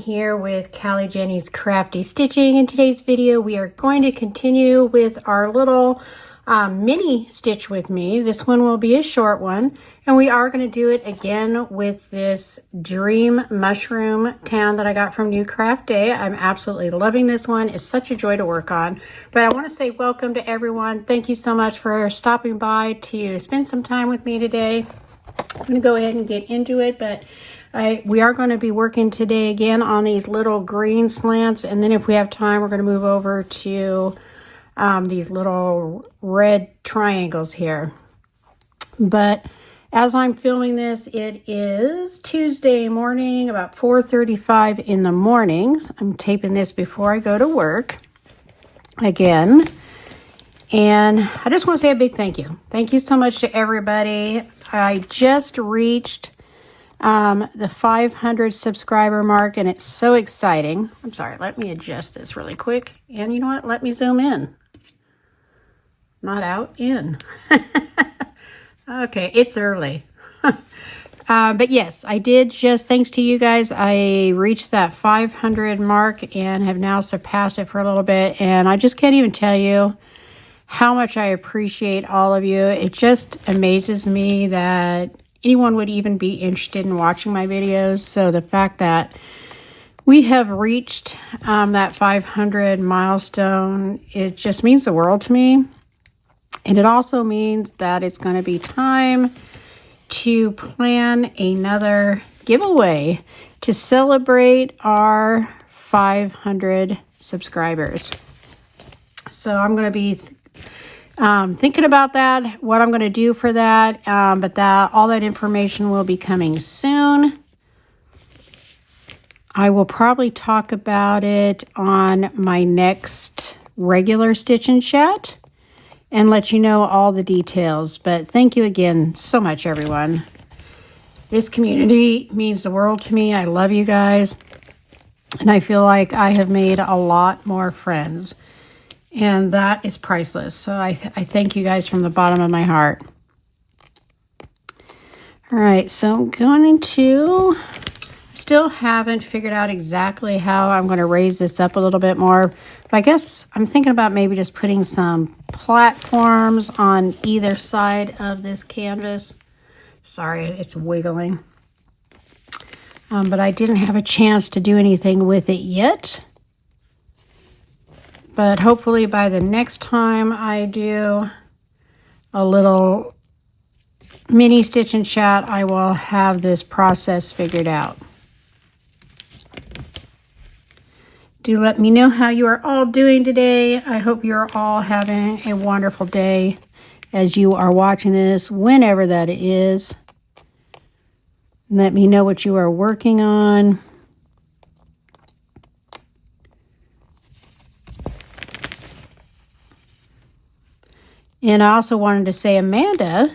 here with Callie Jenny's Crafty Stitching. In today's video, we are going to continue with our little mini stitch with me. This one will be a short one, and we are going to do it again with this Dream Mushroom Town that I got from New Craft Day. I'm absolutely loving this one. It's such a joy to work on. But I want to say welcome to everyone. Thank you so much for stopping by to spend some time with me today. I'm going to go ahead and get into it, but we are going to be working today again on these little green slants, and then if we have time, we're going to move over to these little red triangles here. But as I'm filming this, it is Tuesday morning, about 4:35 in the morning. I'm taping this before I go to work again. And I just want to say a big thank you. Thank you so much to everybody. I just reached the 500 subscriber mark, and it's so exciting. I'm sorry, let me adjust this really quick. And you know what? Let me zoom in. Not out, in. Okay, it's early. But yes, I did just, thanks to you guys, I reached that 500 mark and have now surpassed it for a little bit. And I just can't even tell you how much I appreciate all of you. It just amazes me that anyone would even be interested in watching my videos. So the fact that we have reached that 500 milestone, it just means the world to me. And it also means that it's going to be time to plan another giveaway to celebrate our 500 subscribers. So I'm going to be thinking about that, what I'm going to do for that, but all that information will be coming soon. I will probably talk about it on my next regular Stitch and Chat and let you know all the details. But thank you again so much, everyone. This community means the world to me. I love you guys, and I feel like I have made a lot more friends. And that is priceless. So I thank you guys from the bottom of my heart. All right, so I'm going to, still haven't figured out exactly how I'm going to raise this up a little bit more. But I guess I'm thinking about maybe just putting some platforms on either side of this canvas. Sorry, it's wiggling. But I didn't have a chance to do anything with it yet. But hopefully by the next time I do a little mini Stitch and Chat, I will have this process figured out. Do let me know how you are all doing today. I hope you're all having a wonderful day as you are watching this, whenever that is. Let me know what you are working on. And I also wanted to say, Amanda,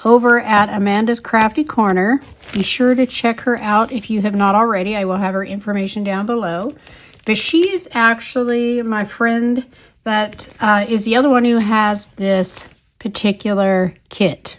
over at Amanda's Crafty Corner, be sure to check her out if you have not already. I will have her information down below. But she is actually my friend that is the other one who has this particular kit.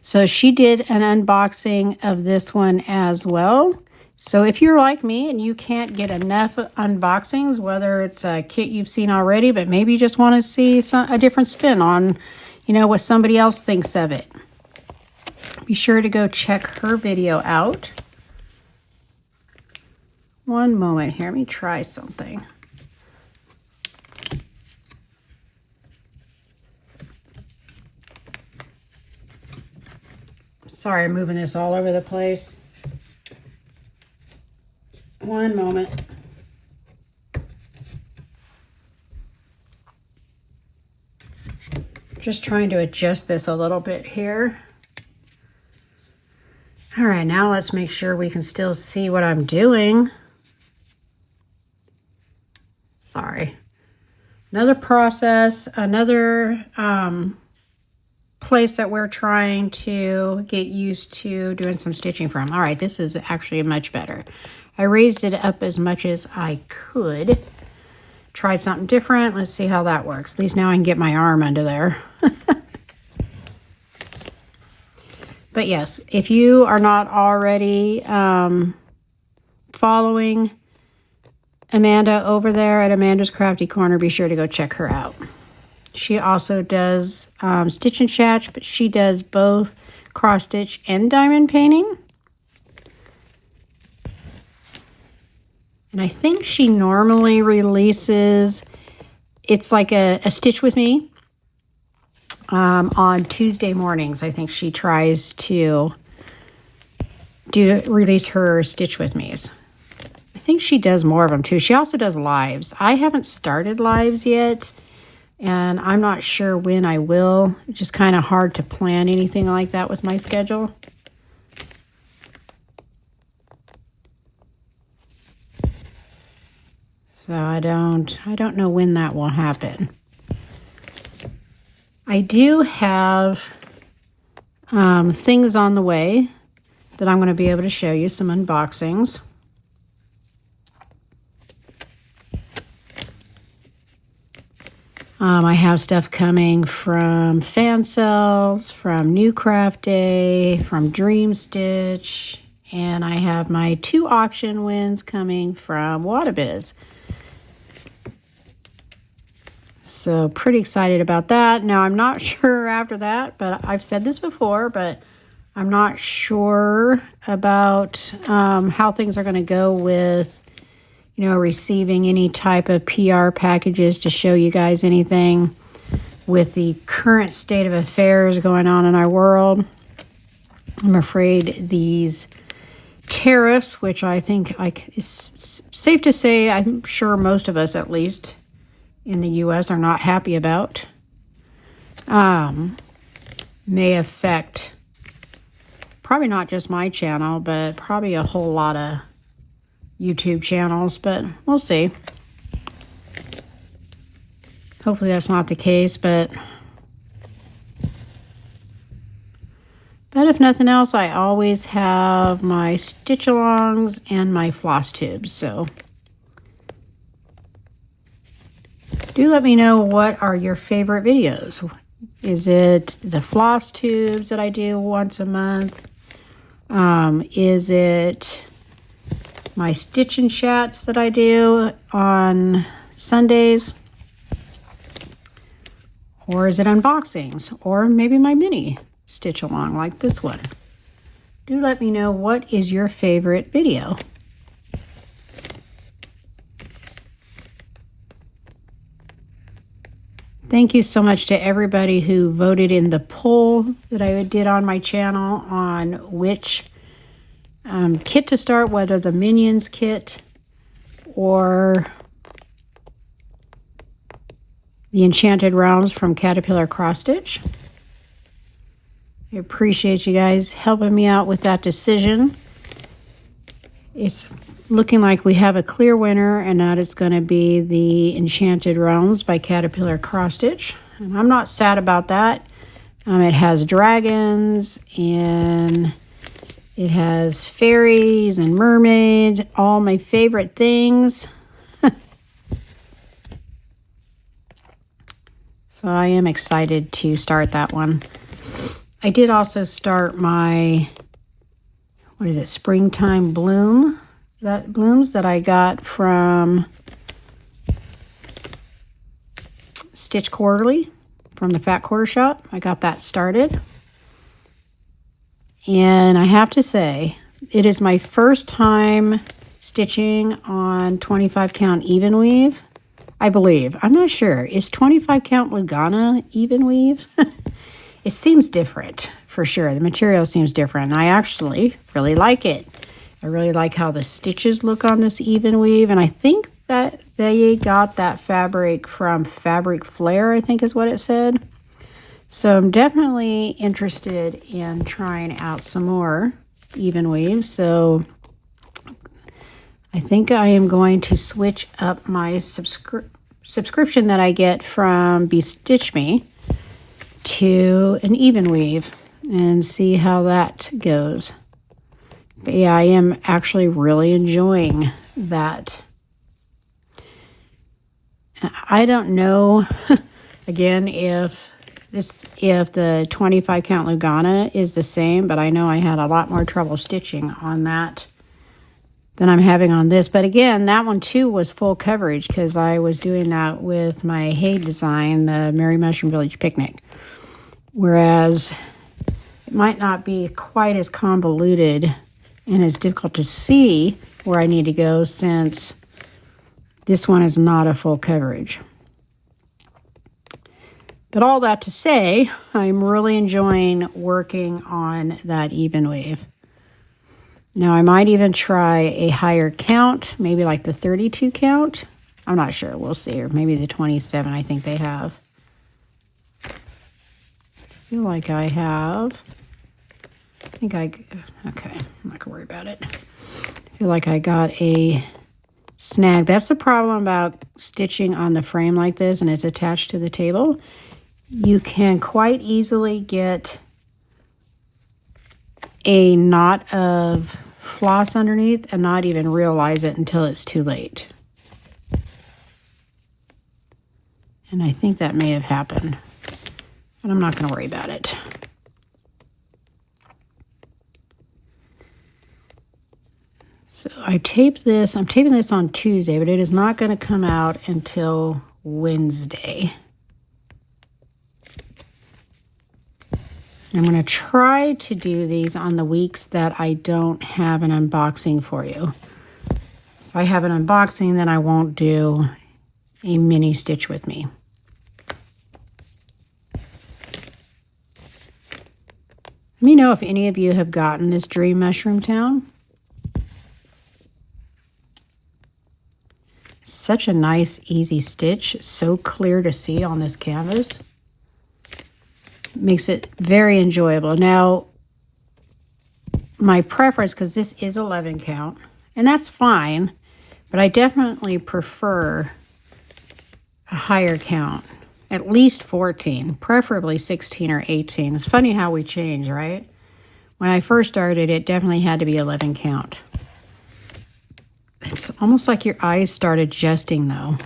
So she did an unboxing of this one as well. So if you're like me and you can't get enough unboxings, whether it's a kit you've seen already, but maybe you just want to see a different spin on, what somebody else thinks of it, be sure to go check her video out. One moment here, let me try something. Sorry, I'm moving this all over the place. One moment. Just trying to adjust this a little bit here. All right, now let's make sure we can still see what I'm doing. Sorry. Another process, another place that we're trying to get used to doing some stitching from. All right, this is actually much better. I raised it up as much as I could. Tried something different. Let's see how that works. At least now I can get my arm under there. But yes, if you are not already following Amanda over there at Amanda's Crafty Corner, be sure to go check her out. She also does stitch and chatch, but she does both cross stitch and diamond painting. And I think she normally releases, it's like a stitch with me on Tuesday mornings. I think she tries to release her stitch with me's. I think she does more of them too. She also does lives. I haven't started lives yet, and I'm not sure when I will. It's just kind of hard to plan anything like that with my schedule. So I don't know when that will happen. I do have things on the way that I'm going to be able to show you, some unboxings. I have stuff coming from Fan Cells, from New Craft Day, from Dream Stitch, and I have my 2 auction wins coming from Whatabiz. So pretty excited about that. Now I'm not sure after that, but I've said this before, but I'm not sure about how things are going to go with, receiving any type of PR packages to show you guys anything with the current state of affairs going on in our world. I'm afraid these tariffs, which I think is safe to say, I'm sure most of us at least in the U.S. are not happy about, may affect probably not just my channel, but probably a whole lot of YouTube channels, but we'll see. Hopefully that's not the case, but if nothing else, I always have my stitch alongs and my floss tubes. So do let me know, what are your favorite videos? Is it the floss tubes that I do once a month? Is it my stitch and chats that I do on Sundays? Or is it unboxings? Or maybe my mini stitch along like this one? Do let me know, what is your favorite video? Thank you so much to everybody who voted in the poll that I did on my channel on which kit to start, whether the Minions kit or the Enchanted Realms from Caterpillar Cross Stitch. I appreciate you guys helping me out with that decision. It's looking like we have a clear winner, and that is going to be the Enchanted Realms by Caterpillar Cross Stitch. And I'm not sad about that. It has dragons, and it has fairies and mermaids, all my favorite things. So I am excited to start that one. I did also start my, Springtime Blooms that I got from Stitch Quarterly from the Fat Quarter Shop. I got that started. And I have to say, it is my first time stitching on 25 count even weave, I believe. I'm not sure. Is 25 count Lugana even weave? It seems different for sure. The material seems different. And I actually really like it. I really like how the stitches look on this even weave. And I think that they got that fabric from Fabric Flare, I think is what it said. So I'm definitely interested in trying out some more even weaves. So I think I am going to switch up my subscription that I get from Bestitch Me to an even weave and see how that goes. But yeah, I am actually really enjoying that. I don't know, again, if the 25 count Lugana is the same, but I know I had a lot more trouble stitching on that than I'm having on this. But again, that one too was full coverage because I was doing that with my hay design, the Merry Mushroom Village Picnic. Whereas it might not be quite as convoluted and as difficult to see where I need to go, since this one is not a full coverage. But all that to say, I'm really enjoying working on that even wave. Now I might even try a higher count, maybe like the 32 count. I'm not sure, we'll see, or maybe the 27 I think they have. I feel like I have. Okay, I'm not gonna worry about it. I feel like I got a snag. That's the problem about stitching on the frame like this and it's attached to the table. You can quite easily get a knot of floss underneath and not even realize it until it's too late. And I think that may have happened, but I'm not going to worry about it. So I'm taping this on Tuesday, but it is not going to come out until Wednesday. I'm going to try to do these on the weeks that I don't have an unboxing for you. If I have an unboxing, then I won't do a mini stitch with me. Let me know if any of you have gotten this Dream Mushroom Town. Such a nice, easy stitch. So clear to see on this canvas. Makes it very enjoyable. Now, my preference, because this is 11 count, and that's fine, but I definitely prefer a higher count, at least 14, preferably 16 or 18. It's funny how we change, right? When I first started, it definitely had to be 11 count. It's almost like your eyes start adjusting, though.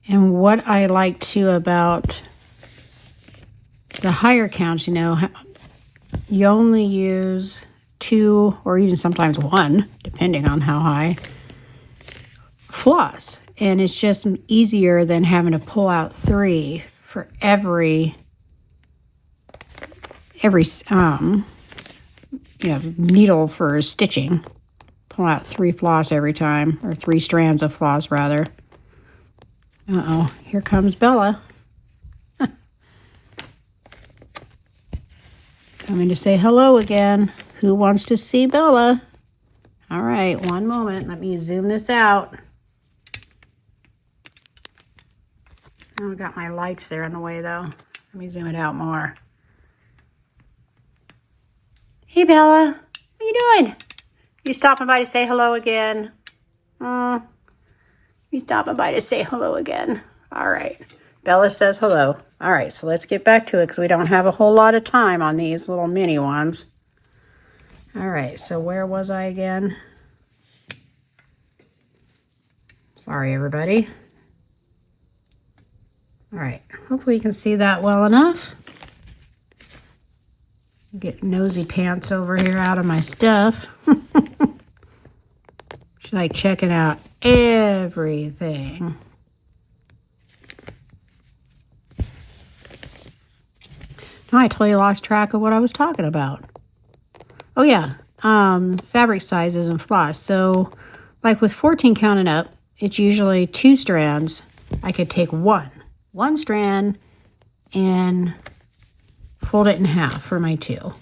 And what I like too about the higher counts, you know, you only use 2 or even sometimes 1, depending on how high, floss. And it's just easier than having to pull out 3 for every needle for stitching. Pull out 3 floss every time, or 3 strands of floss rather. Uh-oh, here comes Bella. Coming to say hello again. Who wants to see Bella? All right, one moment. Let me zoom this out. Oh, I got my lights there in the way though. Let me zoom it out more. Hey Bella, what are you doing? You stopping by to say hello again? You stopping by to say hello again. All right. Bella says hello. All right, so let's get back to it because we don't have a whole lot of time on these little mini ones. All right, so where was I again? Sorry, everybody. All right, hopefully you can see that well enough. Get nosy pants over here out of my stuff. She's like checking out everything. Oh, I totally lost track of what I was talking about. Oh yeah, fabric sizes and floss. So like with 14 count and up, it's usually 2 strands. I could take one strand and fold it in half for my 2.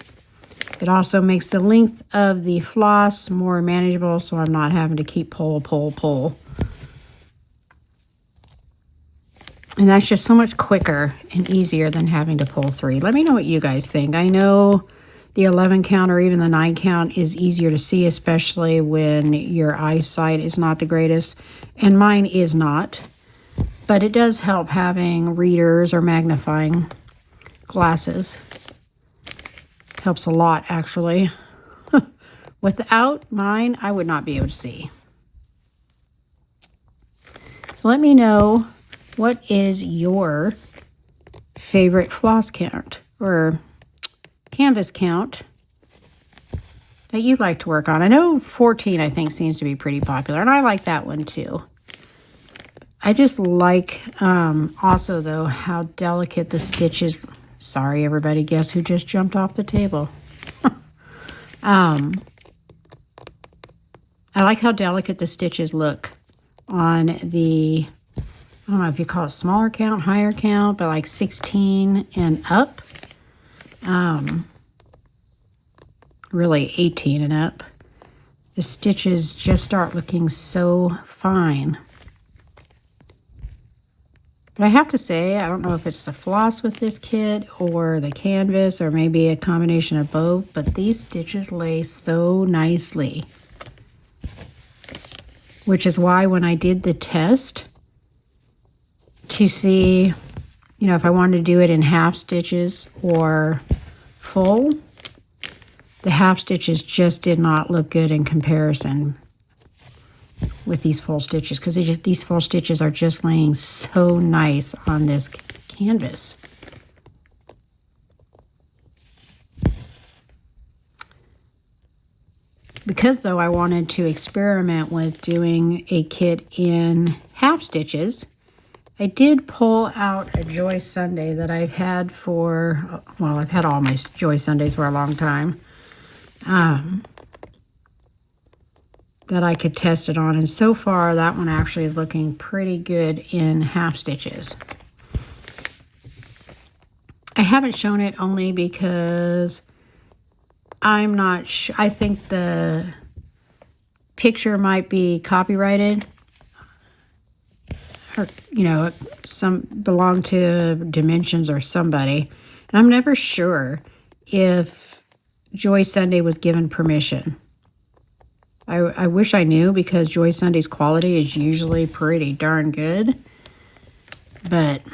It also makes the length of the floss more manageable, so I'm not having to keep pull. And that's just so much quicker and easier than having to pull 3. Let me know what you guys think. I know the 11 count or even the 9 count is easier to see, especially when your eyesight is not the greatest. And mine is not. But it does help having readers or magnifying glasses. Helps a lot, actually. Without mine, I would not be able to see. So let me know, what is your favorite floss count or canvas count that you'd like to work on? I know 14, I think, seems to be pretty popular, and I like that one too. I just like, also though, how delicate the stitches. Sorry, everybody, guess who just jumped off the table? I like how delicate the stitches look on the, I don't know if you call it smaller count, higher count, but like 16 and up. Really 18 and up. The stitches just start looking so fine. But I have to say, I don't know if it's the floss with this kit or the canvas or maybe a combination of both, but these stitches lay so nicely. Which is why when I did the test to see, you know, if I wanted to do it in half stitches or full, the half stitches just did not look good in comparison with these full stitches, because these full stitches are just laying so nice on this canvas. Because though I wanted to experiment with doing a kit in half stitches, I did pull out a Joy Sunday that I've had for, well, I've had all my Joy Sundays for a long time, that I could test it on. And so far, that one actually is looking pretty good in half stitches. I haven't shown it only because I'm not sure. I think the picture might be copyrighted, or, you know, some belong to Dimensions or somebody. And I'm never sure if Joy Sunday was given permission. I wish I knew, because Joy Sunday's quality is usually pretty darn good, but I'm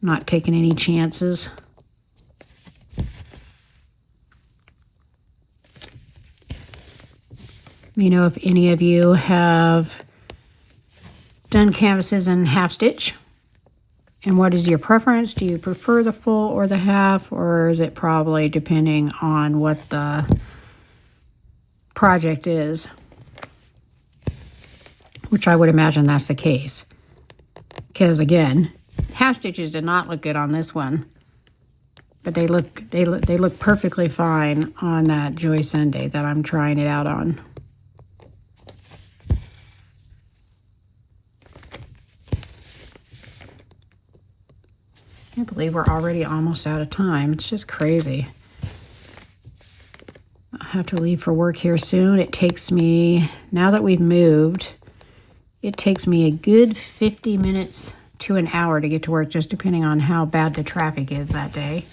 not taking any chances. Let me know if any of you have done canvases in half stitch, and what is your preference? Do you prefer the full or the half, or is it probably depending on what the project is? Which I would imagine that's the case, because again, half stitches did not look good on this one, but they look perfectly fine on that Joy Sunday that I'm trying it out on. I can't believe we're already almost out of time. It's just crazy. I have to leave for work here soon. It takes me, now that we've moved, it takes me a good 50 minutes to an hour to get to work, just depending on how bad the traffic is that day.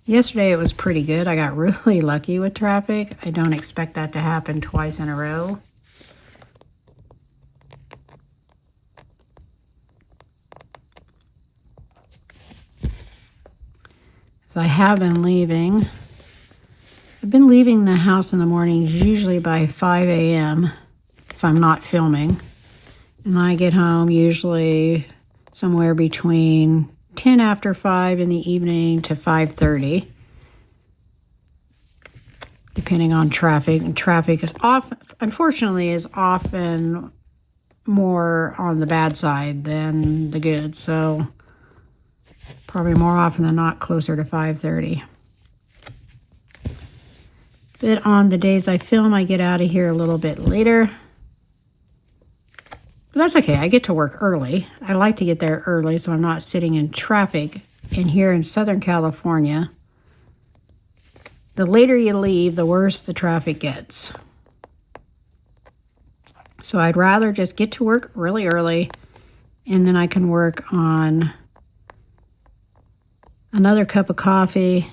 Yesterday it was pretty good. I got really lucky with traffic. I don't expect that to happen twice in a row. So I have been leaving. I've been leaving the house in the mornings, usually by 5 a.m. if I'm not filming. And I get home usually somewhere between 10 after 5 in the evening to 5:30, depending on traffic. And traffic is unfortunately, is often more on the bad side than the good. So probably more often than not closer to 5:30. But on the days I film, I get out of here a little bit later. But that's okay. I get to work early. I like to get there early so I'm not sitting in traffic. And here in Southern California, the later you leave, the worse the traffic gets. So I'd rather just get to work really early, and then I can work on another cup of coffee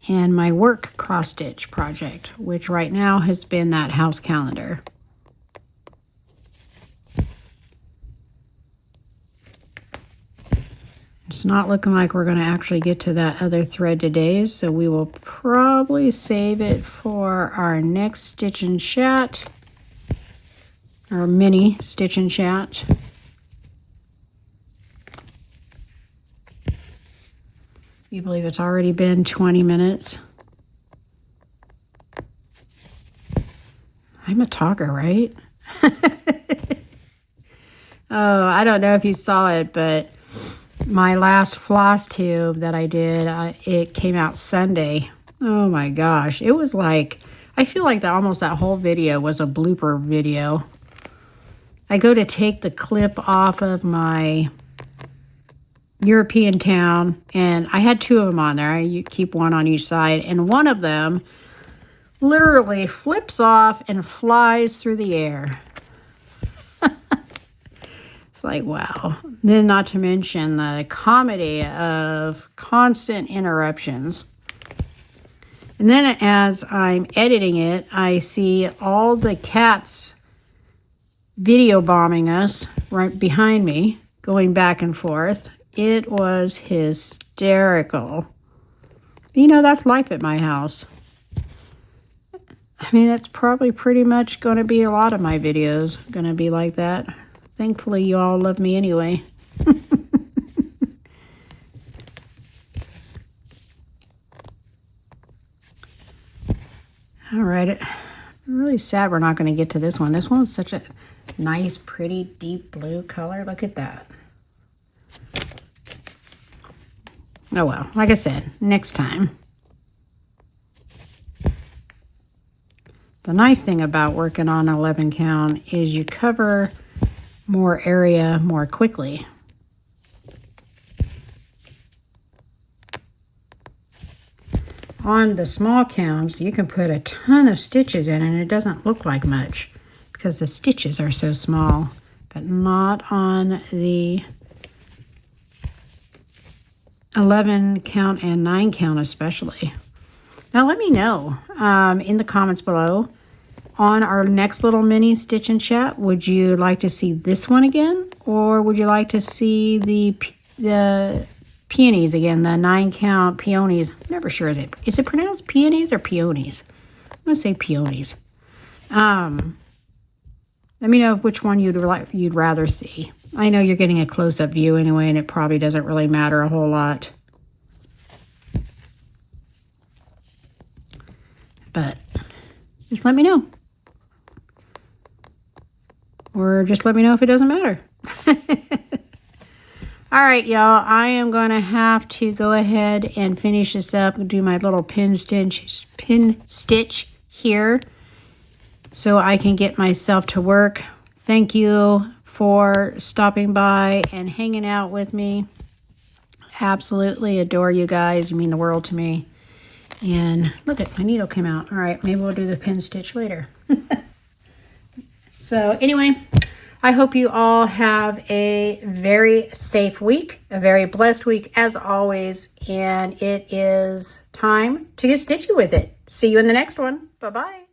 and my work cross-stitch project, which right now has been that house calendar. It's not looking like we're going to actually get to that other thread today, so we will probably save it for our next stitch and chat, our mini stitch and chat. You believe it's already been 20 minutes? I'm a talker, right? Oh, I don't know if you saw it, but my last floss tube that I did, it came out Sunday. Oh my gosh. It was like, I feel like almost that whole video was a blooper video. I go to take the clip off of my European town, and I had two of them on there. You keep one on each side, and one of them literally flips off and flies through the air. It's like, wow. Then not to mention the comedy of constant interruptions. And then as I'm editing it, I see all the cats video bombing us right behind me, going back and forth. It was hysterical. You know, that's life at my house. I mean, that's probably pretty much going to be a lot of my videos going to be like that. Thankfully, you all love me anyway. All right. I'm really sad we're not going to get to this one. This one's such a nice, pretty, deep blue color. Look at that. Oh, well. Like I said, next time. The nice thing about working on 11 count is you cover more area more quickly. On the small counts, you can put a ton of stitches in and it doesn't look like much because the stitches are so small, but not on the 11 count and 9 count especially. Now let me know in the comments below on our next little mini stitch and chat. Would you like to see this one again, or would you like to see the peonies again, the 9 count peonies? I'm never sure. Is it pronounced peonies or peonies? I'm gonna say peonies. Let me know which one you'd rather see. I know you're getting a close-up view anyway, and it probably doesn't really matter a whole lot. But just let me know. Or just let me know if it doesn't matter. All right, y'all. I am going to have to go ahead and finish this up and do my little pin stitch here so I can get myself to work. Thank you for stopping by and hanging out with me. Absolutely adore you guys. You mean the world to me. And look at my needle came out. All right, maybe we'll do the pin stitch later. So anyway, I hope you all have a very safe week, a very blessed week as always, and it is time to get stitchy with it. See you in the next one. Bye-bye.